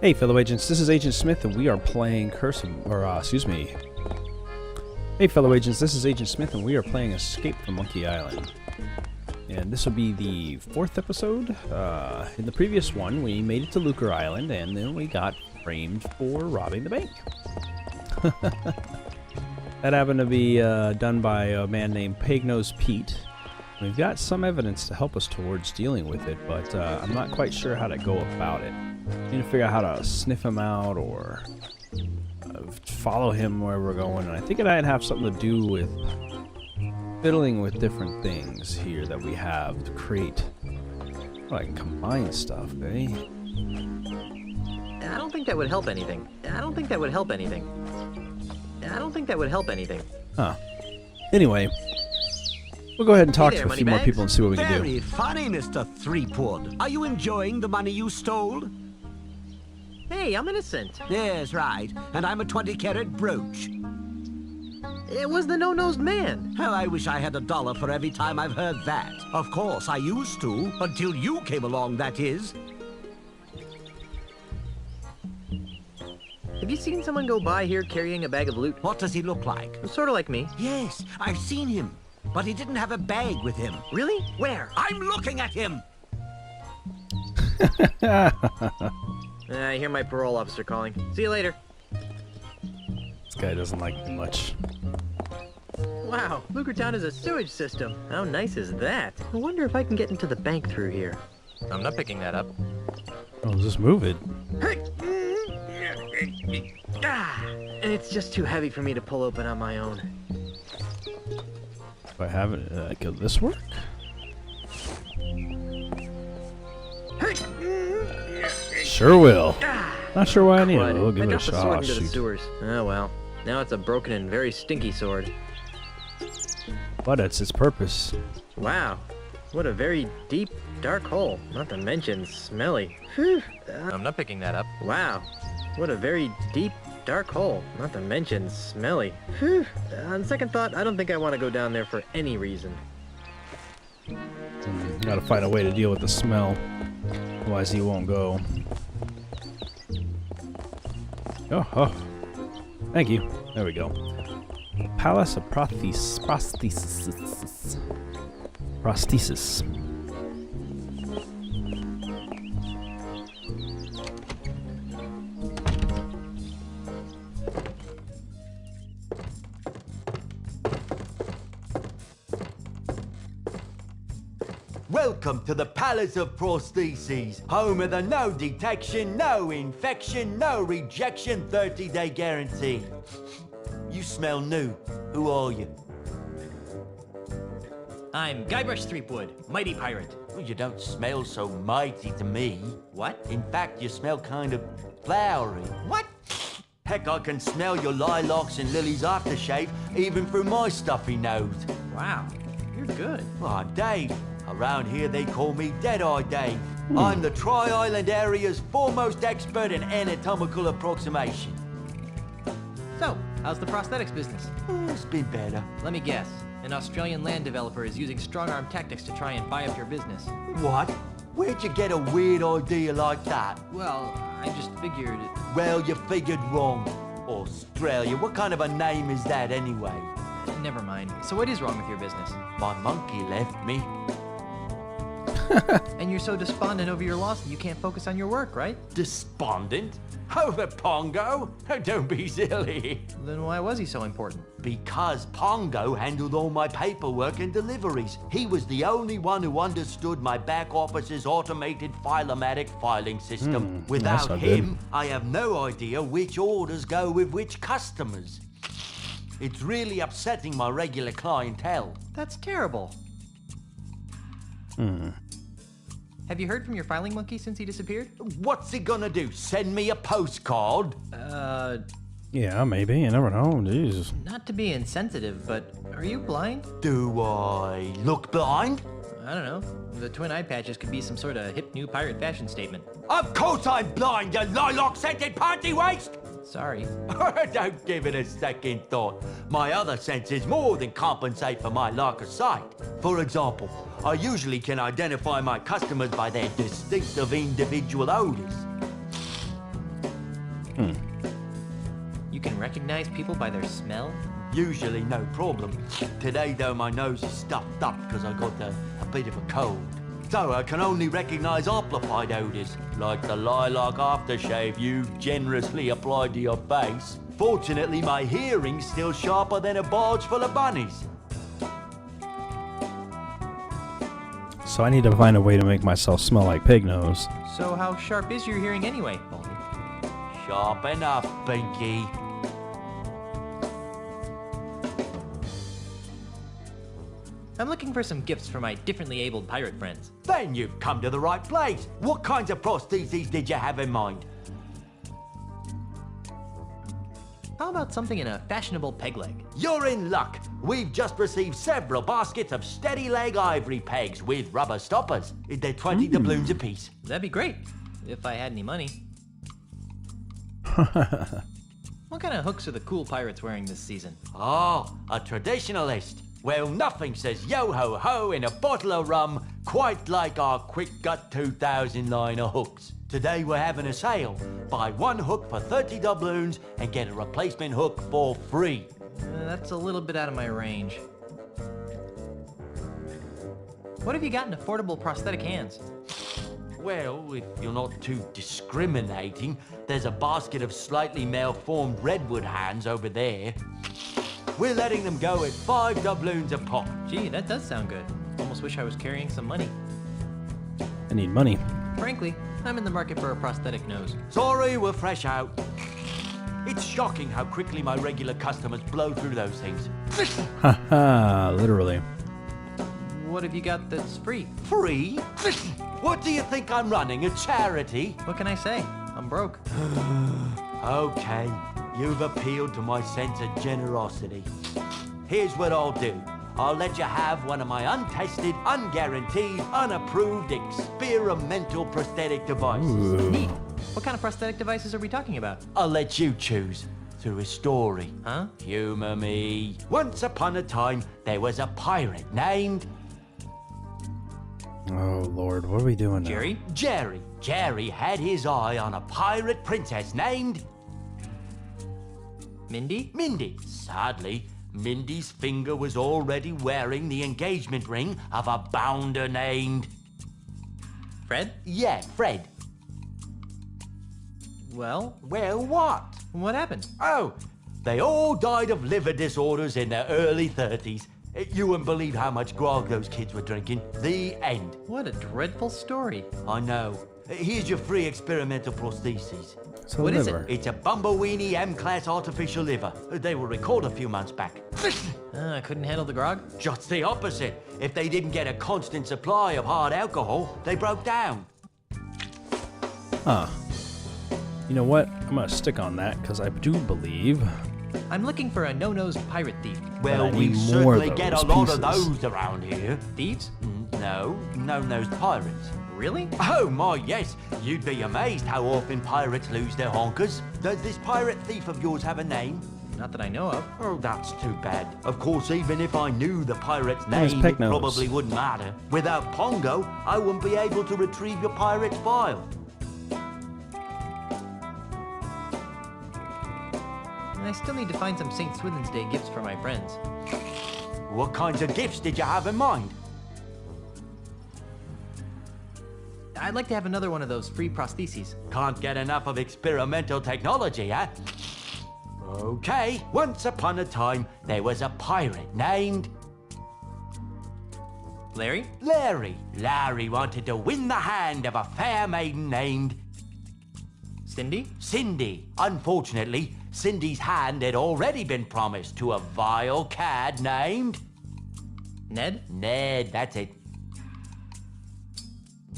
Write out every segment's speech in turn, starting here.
Hey, fellow agents, this is Agent Smith, and we are playing Hey, fellow agents, this is Agent Smith, and we are playing Escape from Monkey Island. And this will be the 4th episode. In the previous one, we made it to Lucre Island, and then we got framed for robbing the bank. That happened to be done by a man named Pig-Nosed Pete. We've got some evidence to help us towards dealing with it, but I'm not quite sure how to go about it. Need to figure out how to sniff him out or follow him where we're going, and I think it might have something to do with fiddling with different things here that we have to create. Like combine stuff, eh? I don't think that would help anything. Huh. Anyway, we'll go ahead and talk Hey there, to a few more Moneybags. people and see what we can do. Very funny, Mr. Threepwood. Are you enjoying the money you stole? Hey, I'm innocent. Yes, right. And I'm a 20-carat brooch. It was the no-nosed man. How I wish I had $1 for every time I've heard that. Of course, I used to, until you came along, that is. Have you seen someone go by here carrying a bag of loot? What does he look like? Sort of like me. Yes, I've seen him. But he didn't have a bag with him. Really? Where? I'm looking at him! I hear my parole officer calling. See you later. This guy doesn't like me much. Wow, Lucre Town is a sewage system. How nice is that? I wonder if I can get into the bank through here. I'm not picking that up. Oh, just move it. It's just too heavy for me to pull open on my own. Do I have it? Could this work? Sure will. Not sure why I need it. We'll give it a dropped the shot. sword Oh, into the shoot. sewers. Oh well. Now it's a broken and very stinky sword. But it's its purpose. Wow. What a very deep, dark hole. Not to mention smelly. Whew. I'm not picking that up. Wow. What a very deep, dark hole. Not to mention smelly. Whew. On second thought, I don't think I want to go down there for any reason. Gotta find a way to deal with the smell. Otherwise he won't go. Oh. Thank you. There we go. Palace of Prosthesis. Welcome to the Palace of Prostheses, home of the no detection, no infection, no rejection 30-day guarantee. You smell new. Who are you? I'm Guybrush Threepwood, mighty pirate. Well, you don't smell so mighty to me. What? In fact, you smell kind of flowery. What? Heck, I can smell your lilacs and lilies aftershave even through my stuffy nose. Wow, you're good. Well, I'm Dave. Around here they call me Dead-Eye Dave. I'm the Tri-Island area's foremost expert in anatomical approximation. So, how's the prosthetics business? It's been better. Let me guess. An Australian land developer is using strong-arm tactics to try and buy up your business. What? Where'd you get a weird idea like that? Well, I just figured... Well, you figured wrong. Australia, what kind of a name is that anyway? Never mind. So what is wrong with your business? My monkey left me. And you're so despondent over your loss that you can't focus on your work, right? Despondent? Over Pongo? Oh, don't be silly. Then why was he so important? Because Pongo handled all my paperwork and deliveries. He was the only one who understood my back office's automated filomatic filing system. that's Without not him, good. I have no idea which orders go with which customers. It's really upsetting my regular clientele. That's terrible. Have you heard from your filing monkey since he disappeared? What's he gonna do? Send me a postcard? Yeah, maybe. You never know. Jeez. Not to be insensitive, but are you blind? Do I look blind? I don't know. The twin eye patches could be some sort of hip new pirate fashion statement. Of course I'm blind, you lilac-scented party waste! Sorry. Don't give it a second thought. My other senses more than compensate for my lack of sight. For example, I usually can identify my customers by their distinctive individual odors. You can recognize people by their smell? Usually no problem. Today, though, my nose is stuffed up because I got a bit of a cold. So I can only recognize amplified odors, like the lilac aftershave you generously applied to your face. Fortunately, my hearing's still sharper than a barge full of bunnies. So I need to find a way to make myself smell like pig nose. So how sharp is your hearing anyway, Baldy? Sharp enough, Pinky. I'm looking for some gifts for my differently abled pirate friends. Then you've come to the right place. What kinds of prostheses did you have in mind? How about something in a fashionable peg leg? You're in luck. We've just received several baskets of steady leg ivory pegs with rubber stoppers. They're 20 doubloons apiece. That'd be great, if I had any money. What kind of hooks are the cool pirates wearing this season? Oh, a traditionalist. Well, nothing says yo-ho-ho in a bottle of rum quite like our Quick Gut 2009 hooks. Today we're having a sale. Buy one hook for 30 doubloons and get a replacement hook for free. That's a little bit out of my range. What have you got in affordable prosthetic hands? Well, if you're not too discriminating, there's a basket of slightly malformed redwood hands over there. We're letting them go at 5 doubloons a pop. Gee, that does sound good. Almost wish I was carrying some money. I need money. Frankly, I'm in the market for a prosthetic nose. Sorry, we're fresh out. It's shocking how quickly my regular customers blow through those things. Haha, literally. What have you got that's free? Free? What do you think I'm running, a charity? What can I say? I'm broke. Okay, you've appealed to my sense of generosity. Here's what I'll do. I'll let you have one of my untested, unguaranteed, unapproved experimental prosthetic devices. Neat. What kind of prosthetic devices are we talking about? I'll let you choose through a story. Huh? Humor me. Once upon a time, there was a pirate named Oh, Lord, what are we doing now? Jerry? Jerry. Jerry had his eye on a pirate princess named Mindy? Mindy. Sadly, Mindy's finger was already wearing the engagement ring of a bounder named... Fred? Yeah, Fred. Well, Well, what? what happened? Oh, they all died of liver disorders in their early 30s. You wouldn't believe how much grog those kids were drinking. The end. What a dreadful story. I know. Here's your free experimental prostheses. It's a What is it? liver. It's a Bumbleweenie M-Class artificial liver. They were recalled a few months back. I couldn't handle the grog? Just the opposite. If they didn't get a constant supply of hard alcohol, they broke down. Huh. You know what? I'm gonna stick on that because I do believe. I'm looking for a no-nose pirate thief. Well, I we need more certainly of get a those lot pieces. of those around here. Thieves? No, no-nosed pirates. Really? Oh my, yes. You'd be amazed how often pirates lose their honkers. Does this pirate thief of yours have a name? Not that I know of. Oh, that's too bad. Of course, even if I knew the pirate's Where's name, it Pecknose? probably wouldn't matter. Without Pongo, I wouldn't be able to retrieve your pirate's file. And I still need to find some St. Swithin's Day gifts for my friends. What kinds of gifts did you have in mind? I'd like to have another one of those free prostheses. Can't get enough of experimental technology, eh? Okay, once upon a time, there was a pirate named... Larry? Larry. Larry wanted to win the hand of a fair maiden named... Cindy? Cindy. Unfortunately, Cindy's hand had already been promised to a vile cad named... Ned? Ned, that's it.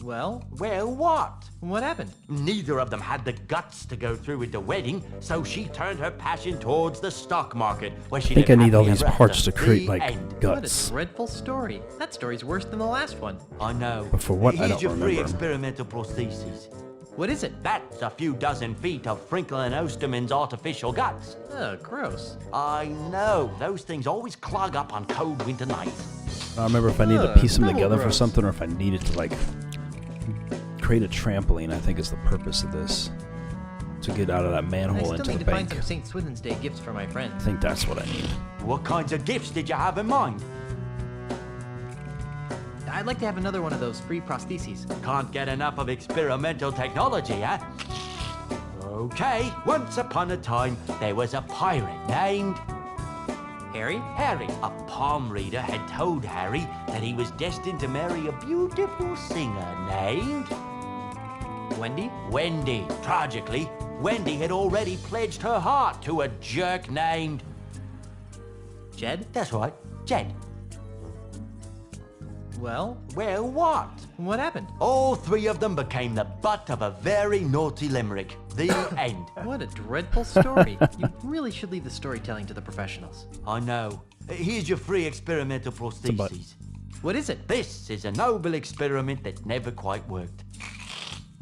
Well, Well, what? what happened? Neither of them had the guts to go through with the wedding, so she turned her passion towards the stock market, where she I think I lived need all happily these ever parts after. to create, The like, end. What guts. a dreadful story. That story's worse than the last one. I know. But for what, I Here's don't your free remember. experimental prostheses. What is it? That's a few dozen feet of Frinkle and Osterman's artificial guts. Oh, gross. I know. Those things always clog up on cold winter nights. I don't remember if I need to Ugh, piece them double together for gross. something or if I needed to, like, create a trampoline, I think is the purpose of this. to get out of that I manhole still into need the to find bank. some St. Swithin's Day gifts for my I friends. think that's what I need. What kinds of gifts did you have in mind? I'd like to have another one of those free prostheses. Can't get enough of experimental technology, huh? Okay, once upon a time, there was a pirate named Harry? Harry. A palm reader had told Harry that he was destined to marry a beautiful singer named Wendy? Wendy. Tragically, Wendy had already pledged her heart to a jerk named... Jed? That's right, Jed. Well, Well, what? what happened? All three of them became the butt of a very naughty limerick. The end. What a dreadful story. You really should leave the storytelling to the professionals. I know. Here's your free experimental butt. prostheses. What is it? This is a noble experiment that never quite worked.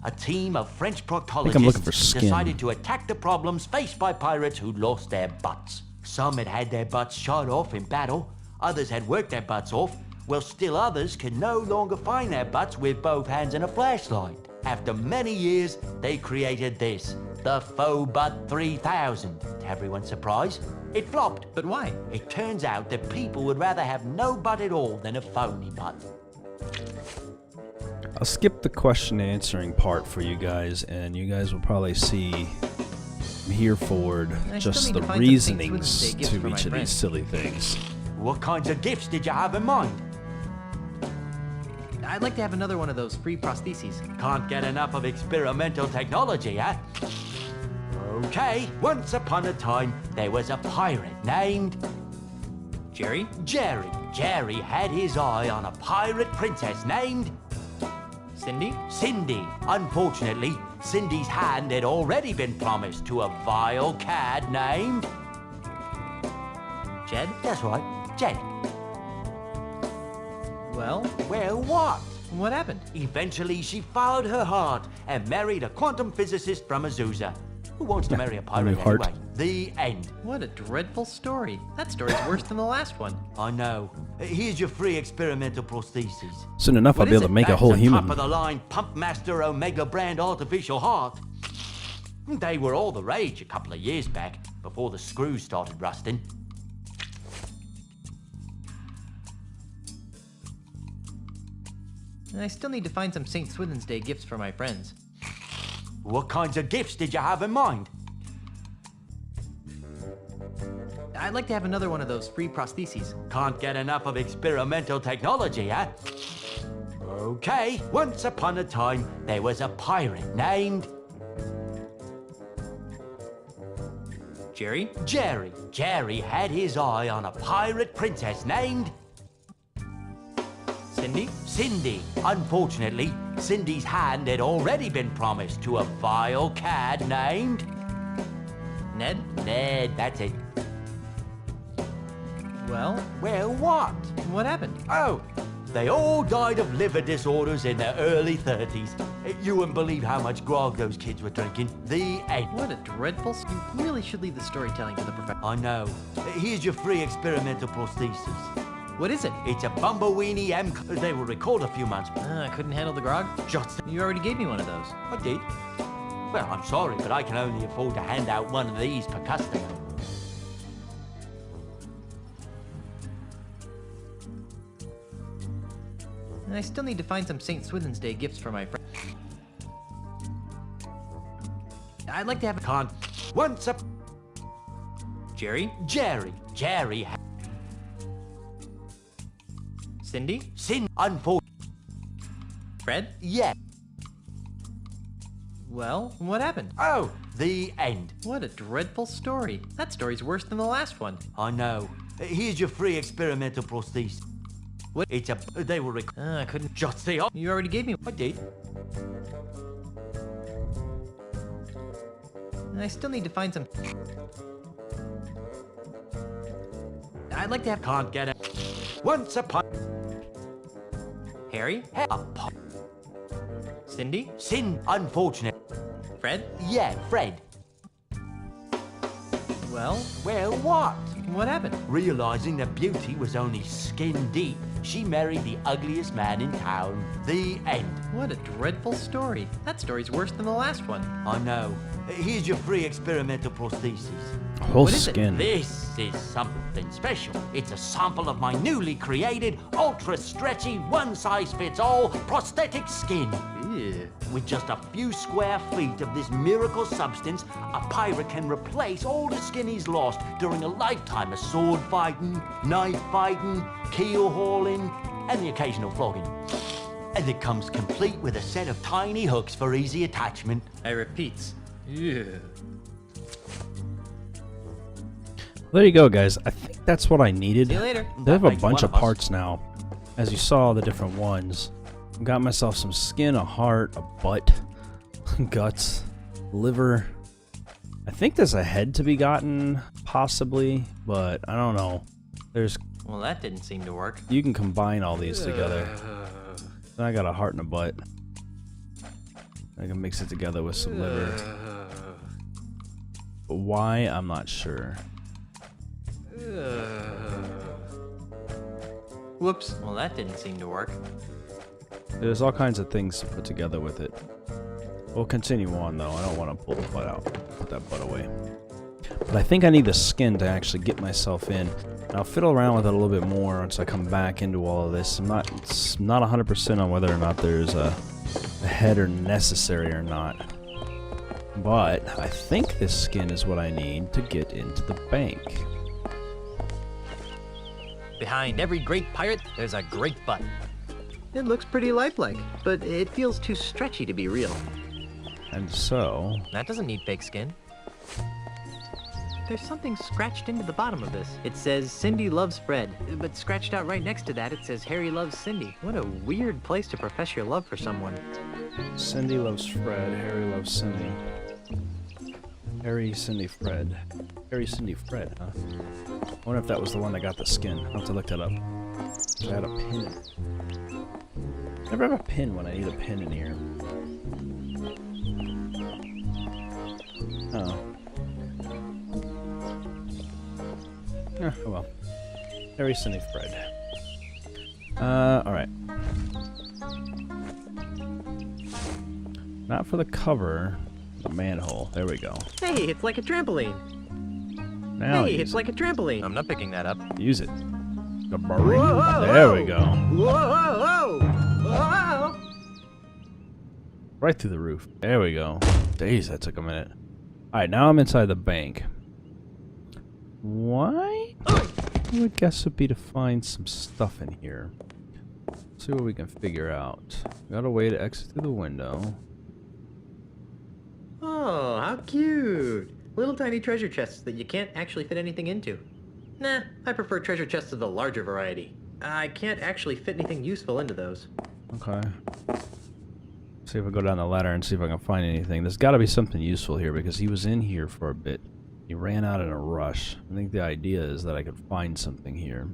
A team of French I'm looking for proctologists skin. decided to attack the problems faced by pirates who'd lost their butts. Some had had their butts shot off in battle, others had worked their butts off, while still others could no longer find their butts with both hands and a flashlight. After many years, they created this, the Faux Butt 3000. To everyone's surprise, it flopped. But why? It turns out that people would rather have no butt at all than a phony butt. I'll skip the question answering part for you guys, and you guys will probably see here forward I still just need the to find some reasonings St. Swithin's Day gifts to for my each of these friends. silly things. What kinds of gifts did you have in mind? I'd like to have another one of those free prostheses. Can't get enough of experimental technology, huh? Okay, once upon a time, there was a pirate named Jerry? Jerry. Jerry had his eye on a pirate princess named Cindy? Cindy. Unfortunately, Cindy's hand had already been promised to a vile cad named... Jed? That's right, Jed. Well, Well, what? what happened? Eventually, she followed her heart and married a quantum physicist from Azusa. Who wants to marry a pirate heart. anyway? The end. What a dreadful story. That story's worse than the last one. I know. Here's your free experimental prostheses. Soon enough, What I'll be is able to it? make a That's whole a human. top-of-the-line Pump Master Omega brand artificial heart. They were all the rage a couple of years back, before the screws started rusting. And I still need to find some St. Swithin's Day gifts for my friends. What kinds of gifts did you have in mind? I'd like to have another one of those free prostheses. Can't get enough of experimental technology, huh? Okay, once upon a time, there was a pirate named... Jerry? Jerry. Jerry had his eye on a pirate princess named... Cindy? Cindy. Unfortunately, Cindy's hand had already been promised to a vile cad named... Ned? Ned, that's it. Well, Well, what? what happened? Oh, they all died of liver disorders in their early 30s. You wouldn't believe how much grog those kids were drinking. The end. What a dreadful... You really should leave the storytelling to the professionals. I know. Here's your free experimental prosthesis. What is it? It's a Bumbleweenie M... They were recalled a few months... I couldn't handle the grog. Just... You already gave me one of those. I did. Well, I'm sorry, but I can only afford to hand out one of these per customer. And I still need to find some St. Swithin's Day gifts for my friends. I'd like to have... Can't... Once up... Jerry? Jerry. Jerry had... Cindy? Sin... Unfortunately... Fred? Yeah. Well, what happened? Oh, the end. What a dreadful story. That story's worse than the last one. I know. Here's your free experimental prosthesis. What? It's a... They were I couldn't... Just the... op- You already gave me I did. And I still need to find some... I'd like to have... Can't get it. Once upon... Harry? A po- Cindy? Sin... Unfortunate. Fred? Yeah, Fred. Well, Well, what? what happened? Realizing that beauty was only skin deep, she married the ugliest man in town. The end. What a dreadful story. That story's worse than the last one. I know. Here's your free experimental prosthesis. Whole What is it? skin. This is something special. It's a sample of my newly created, ultra-stretchy, one-size-fits-all prosthetic skin. Ew. With just a few square feet of this miracle substance, a pirate can replace all the skin he's lost during a lifetime of sword fighting, knife fighting, keel hauling, and the occasional flogging. And it comes complete with a set of tiny hooks for easy attachment. I repeat. Ew. There you go, guys. I think that's what I needed. See you later. They have a makes bunch one of of us. parts now. As you saw, the different ones. Got myself some skin, a heart, a butt, guts, liver. I think there's a head to be gotten, possibly, but I don't know. There's Well, that didn't seem to work. You can combine all these together. Then I got a heart and a butt. I can mix it together with some liver. But why, I'm not sure. Whoops. Well, that didn't seem to work. There's all kinds of things to put together with it. We'll continue on though. I don't want to pull the butt out. Put that butt away. But I think I need the skin to actually get myself in. And I'll fiddle around with it a little bit more once I come back into all of this. It's not 100% on whether or not there's a head or necessary or not. But I think this skin is what I need to get into the bank. Behind every great pirate, there's a great butt. It looks pretty lifelike, but it feels too stretchy to be real. And so... That doesn't need fake skin. There's something scratched into the bottom of this. It says Cindy loves Fred, but scratched out right next to that it says Harry loves Cindy. What a weird place to profess your love for someone. Cindy loves Fred. Harry loves Cindy. Harry, Cindy, Fred. Harry, Cindy, Fred, huh? I wonder if that was the one that got the skin. I'll have to look that up. I had a pin. Never have a pin when I need a pin in here. Oh. Oh well. Harry, Cindy, Fred. Alright. Not for the cover. The manhole. There we go. Hey, it's like a trampoline. Now Hey, use it's like a trampoline. I'm not picking that up. it. Use it. Whoa, There we go. Whoa, whoa, whoa. Right through the roof. There we go. Days, that took a minute. Alright, now I'm inside the bank. Why? I would guess would be to find some stuff in here. See what we can figure out. Got a way to exit through the window. Oh, how cute. Little tiny treasure chests that you can't actually fit anything into. Nah, I prefer treasure chests of the larger variety. I can't actually fit anything useful into those. Okay. See if I go down the ladder and see if I can find anything. There's got to be something useful here because he was in here for a bit. He ran out in a rush. I think the idea is that I could find something here.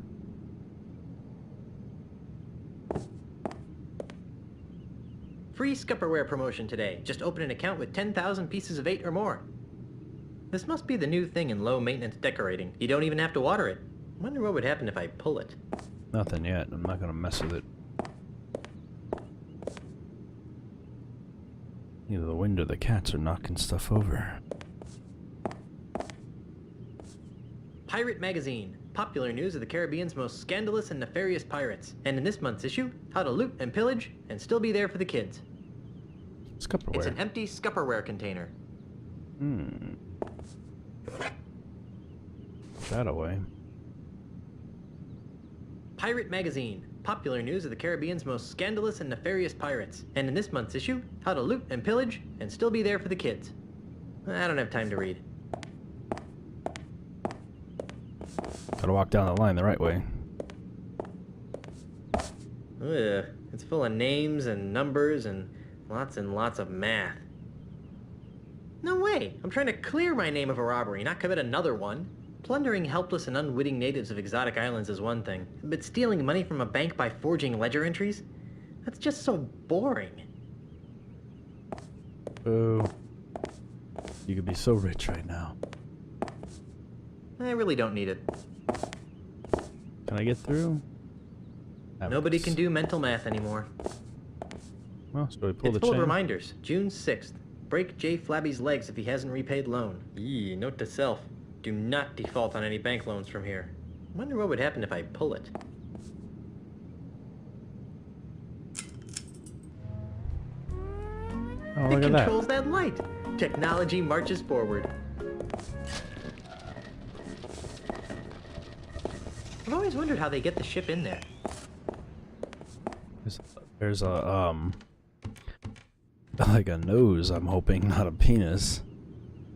Free Scupperware promotion today. Just open an account with 10,000 pieces of 8 or more. This must be the new thing in low maintenance decorating. You don't even have to water it. Wonder what would happen if I pull it. Nothing yet. I'm not going to mess with it. Either the wind or the cats are knocking stuff over. Pirate Magazine. Popular news of the Caribbean's most scandalous and nefarious pirates. And in this month's issue, how to loot and pillage and still be there for the kids. It's Scupperware. an empty Scupperware container. That away. Pirate Magazine. Popular news of the Caribbean's most scandalous and nefarious pirates. And in this month's issue, how to loot and pillage and still be there for the kids. I don't have time to read. Gotta walk down the line the right way. Ugh, it's full of names and numbers and lots of math. No way! I'm trying to clear my name of a robbery, not commit another one. Plundering helpless and unwitting natives of exotic islands is one thing, but stealing money from a bank by forging ledger entries? That's just so boring. Boo. You could be so rich right now. I really don't need it. Can I get through? Nobody can do mental math anymore. Well, so we pull It's the full chain. of reminders. June 6th. break J. Flabby's legs if he hasn't repaid loan. Eee, note to self. Do not default on any bank loans from here. Wonder what would happen if I pull it. Oh, It look at that. controls that light. Technology marches forward. I've always wondered how they get the ship in there. There's a, like a nose, I'm hoping, not a penis.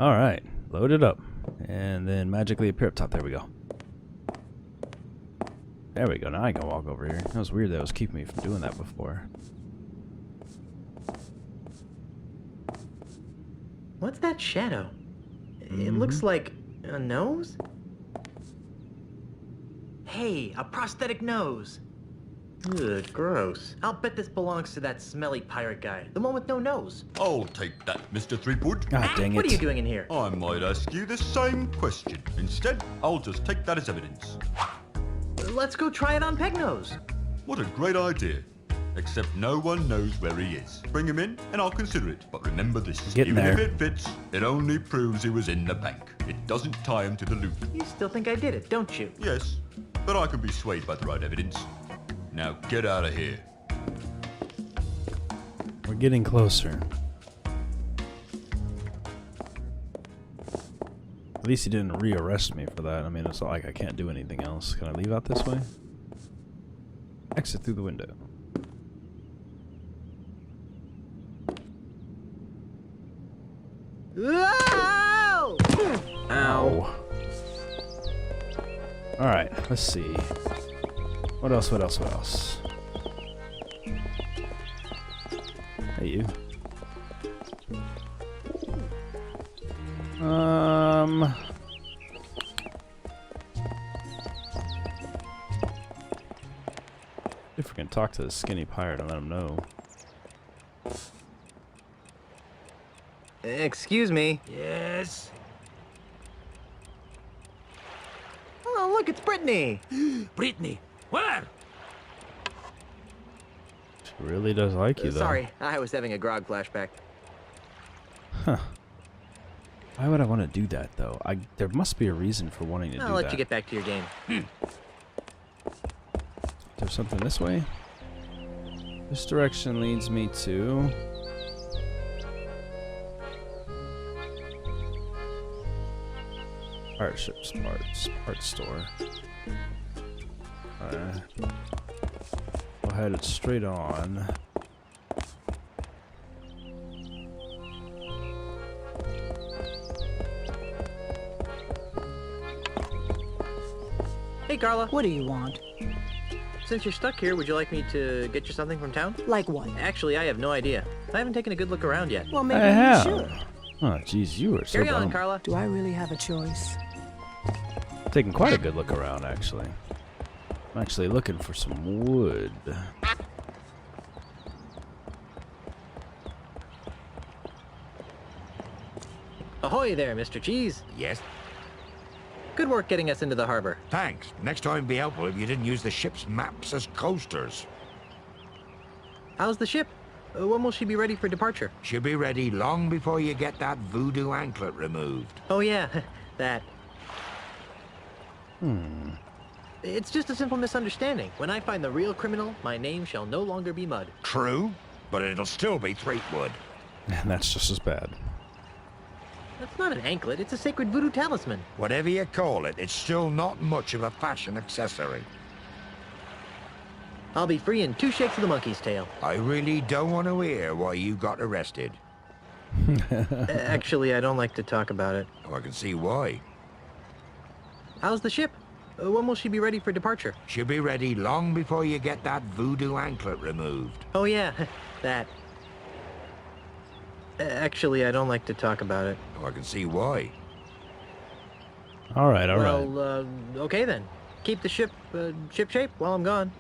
Alright, load it up. And then magically appear up top. There we go. There we go. Now I can walk over here. That was weird that was keeping me from doing that before. What's that shadow? It looks like a nose? Hey, a prosthetic nose. Ugh, gross. I'll bet this belongs to that smelly pirate guy. The one with no nose. I'll take that, Mr. Threepwood. Ah, dang it. What are you doing in here? I might ask you the same question. Instead, I'll just take that as evidence. Let's go try it on Pegnose. What a great idea. Except no one knows where he is. Bring him in, and I'll consider it. But remember this, Getting even if there. it fits, it only proves he was in the bank. It doesn't tie him to the loop. You still think I did it, don't you? Yes, but I can be swayed by the right evidence. Now get out of here. We're getting closer. At least he didn't rearrest me for that. I mean, it's not like I can't do anything else. Can I leave out this way? Exit through the window. Whoa! Ow. Alright, let's see. What else, what else, what else? Hey, you. If we can talk to the skinny pirate and let him know. Excuse me. Yes? Oh, look, it's Brittany. Brittany, where? She really does like you, though. Sorry, I was having a grog flashback. Huh. Why would I want to do that, though? There must be a reason for wanting to do I'll let that. you get back to your game. There's something this way? This direction leads me to... Pirate ship's parts store. Alright. We'll head it straight on. Hey, Carla. What do you want? Since you're stuck here, would you like me to get you something from town? Like what? Actually, I have no idea. I haven't taken a good look around yet. Well, maybe I you have. should. Oh, jeez, you were so Carry on, dumb. Carla. Do I really have a choice? Taking quite a good look around, actually. I'm actually looking for some wood. Ahoy there, Mr. Cheese. Yes, Good work getting us into the harbor. thanks. Next time it'd be helpful if you didn't use the ship's maps as coasters. How's the ship? When will she be ready for departure? She'll be ready long before you get that voodoo anklet removed. Oh, yeah, that. It's just a simple misunderstanding. When I find the real criminal, my name shall no longer be Mud. True, but it'll still be Threepwood. And that's just as bad. That's not an anklet, it's a sacred voodoo talisman. Whatever you call it, it's still not much of a fashion accessory. I'll be free in 2 shakes of the monkey's tail. I really don't want to hear why you got arrested. Actually, I don't like to talk about it. Oh, I can see why. How's the ship? When will she be ready for departure? She'll be ready long before you get that voodoo anklet removed. Oh, yeah, that. Actually, I don't like to talk about it. Oh, I can see why. Alright, alright. Well, okay then. Keep the ship, ship-shape while I'm gone.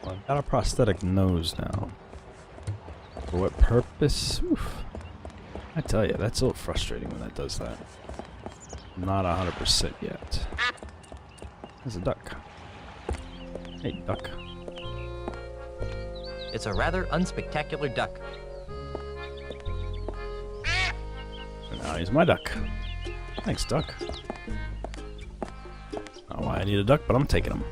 Well, I've got a prosthetic nose now. For what purpose? Oof. I tell you, that's a little frustrating when that does that. Not 100% yet. There's a duck. Hey, duck. It's a rather unspectacular duck. So now he's my duck. Thanks, duck. Not why I need a duck, but I'm taking him.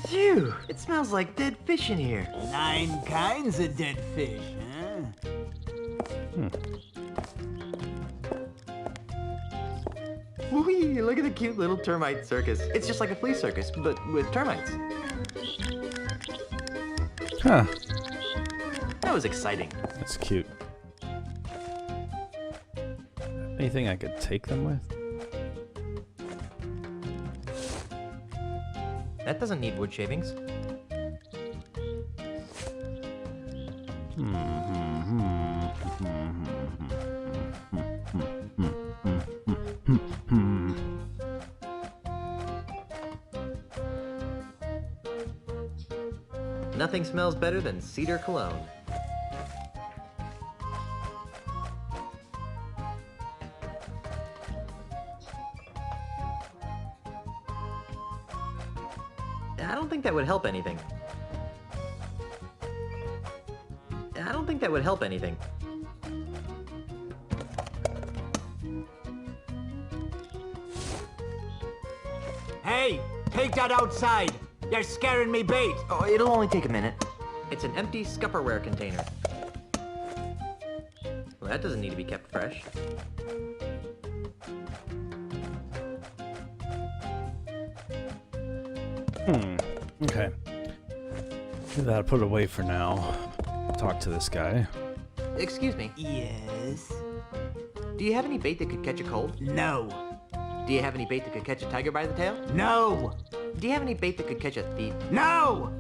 Phew! It smells like dead fish in here. 9 kinds of dead fish, huh? Whee! Look at the cute little termite circus. It's just like a flea circus, but with termites. Huh. That was exciting. That's cute. Anything I could take them with? That doesn't need wood shavings. Nothing smells better than cedar cologne. I don't think that would help anything. I don't think that would help anything. Hey, take that outside. You're scaring me bait. Oh, it'll only take a minute. It's an empty Scupperware container. Well, that doesn't need to be kept fresh. Okay. Maybe I'll put it away for now. Talk to this guy. Excuse me. Yes? Do you have any bait that could catch a cold? No. Do you have any bait that could catch a tiger by the tail? No. Do you have any bait that could catch a thief? No!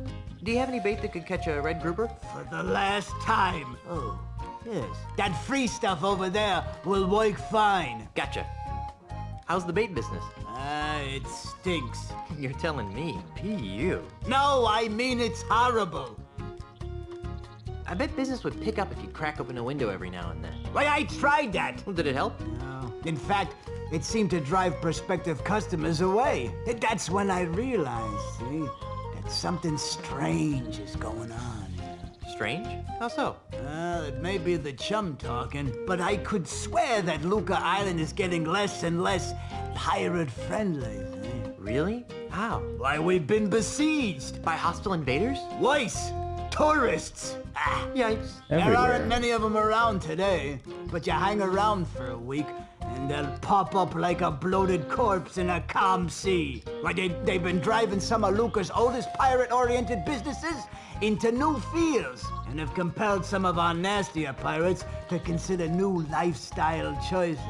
Do you have any bait that could catch a red grouper? For the last time. Oh, yes. That free stuff over there will work fine. Gotcha. How's the bait business? It stinks. You're telling me. P.U. No, I mean it's horrible. I bet business would pick up if you crack open a window every now and then. Why, I tried that. Well, did it help? No. In fact, it seemed to drive prospective customers away. That's when I realized, see, that something strange is going on. Strange? How so? Well, it may be the chum talking, but I could swear that Lucre Island is getting less and less pirate-friendly. Really? How? Why, we've been besieged. By hostile invaders? Worse, tourists. Yikes. There Everywhere. aren't many of them around today, but you hang around for a week, and they'll pop up like a bloated corpse in a calm sea. Why, they've been driving some of Lucre's oldest pirate-oriented businesses into new fields, and have compelled some of our nastier pirates to consider new lifestyle choices.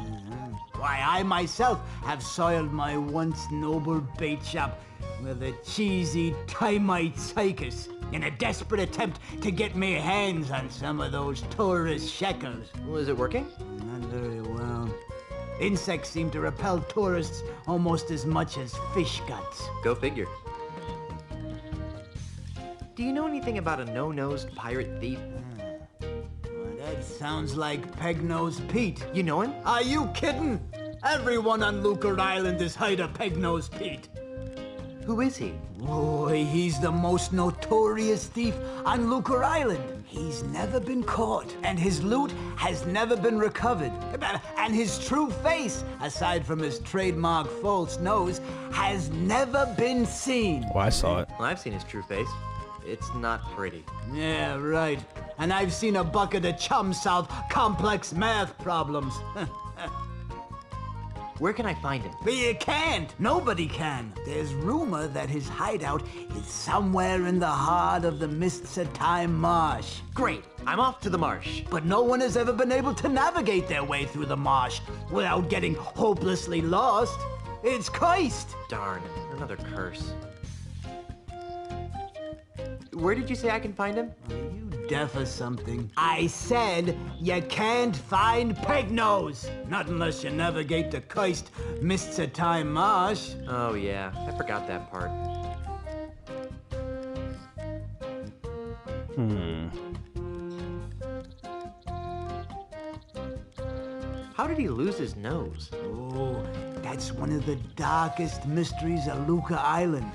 Why, I myself have soiled my once noble bait shop with a cheesy termite circus in a desperate attempt to get me hands on some of those tourist shekels. Was it working? Not very well. Insects seem to repel tourists almost as much as fish guts. Go figure. Do you know anything about a no-nosed pirate thief? Well, that sounds like Peg-Nosed Pete. You know him? Are you kidding? Everyone on Lucre Island has heard of Peg-Nosed Pete. Who is he? Boy, he's the most notorious thief on Lucre Island. He's never been caught, and his loot has never been recovered. And his true face, aside from his trademark false nose, has never been seen. Oh, I saw it. Well, I've seen his true face. It's not pretty. Yeah, right. And I've seen a bucket of chum solve complex math problems. Where can I find him? But you can't. Nobody can. There's rumor that his hideout is somewhere in the heart of the Mists of Time marsh. Great. I'm off to the marsh. But no one has ever been able to navigate their way through the marsh without getting hopelessly lost. It's cursed. Darn. Another curse. Where did you say I can find him? Are you deaf or something? I said you can't find Peg-Nose. Not unless you navigate the cursed Mists of Time marsh. Oh, yeah. I forgot that part. How did he lose his nose? Oh, That's one of the darkest mysteries of Lucre Island.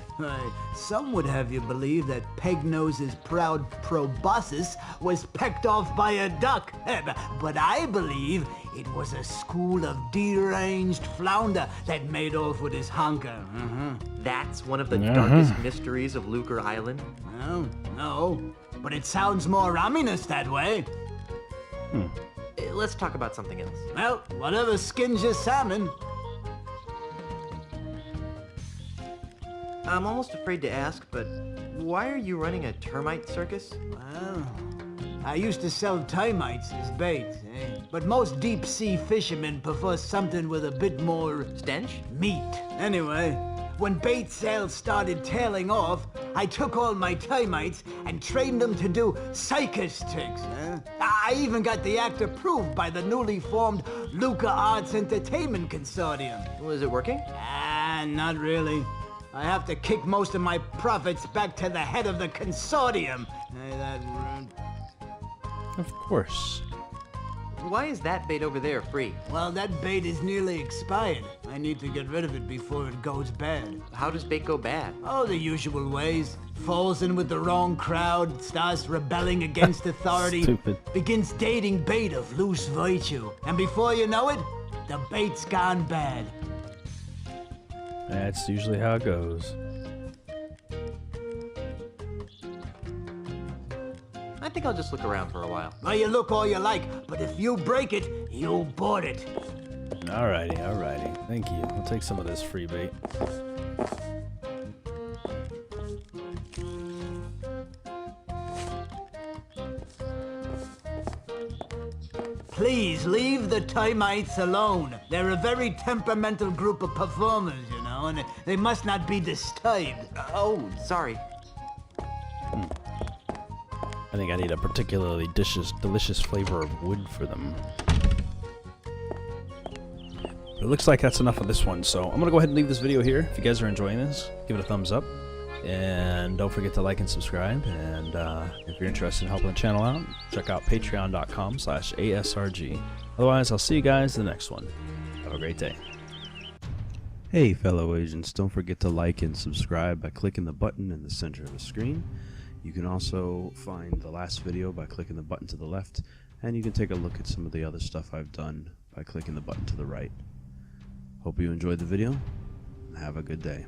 Some would have you believe that Pegnose's proud proboscis was pecked off by a duck. But I believe it was a school of deranged flounder that made off with his honker. That's one of the darkest mysteries of Lucre Island? Well, no, but it sounds more ominous that way. Let's talk about something else. Well, whatever skins your salmon. I'm almost afraid to ask, but why are you running a termite circus? Well, I used to sell termites as bait, but most deep-sea fishermen prefer something with a bit more... Stench? Meat. Anyway, when bait sales started tailing off, I took all my termites and trained them to do circus tricks. I even got the act approved by the newly formed Lucre Arts Entertainment Consortium. Was it working? Not really. I have to kick most of my profits back to the head of the consortium. That rude. Of course. Why is that bait over there free? Well, that bait is nearly expired. I need to get rid of it before it goes bad. How does bait go bad? Oh, the usual ways. Falls in with the wrong crowd, starts rebelling against authority, Stupid. begins dating bait of loose virtue. And before you know it, the bait's gone bad. That's usually how it goes. I think I'll just look around for a while. Well, you look all you like, but if you break it, you'll board it. Alrighty, alrighty. Thank you. I'll take some of this free bait. Please leave the termites alone. They're a very temperamental group of performers, you know, and they must not be disturbed. Oh, sorry. I think I need a particularly delicious flavor of wood for them. But it looks like that's enough of this one, so I'm going to go ahead and leave this video here. If you guys are enjoying this, give it a thumbs up. And don't forget to like and subscribe. And if you're interested in helping the channel out, check out patreon.com/ASRG. Otherwise, I'll see you guys in the next one. Have a great day. Hey, fellow agents, don't forget to like and subscribe by clicking the button in the center of the screen. You can also find the last video by clicking the button to the left, and you can take a look at some of the other stuff I've done by clicking the button to the right. Hope you enjoyed the video, and have a good day.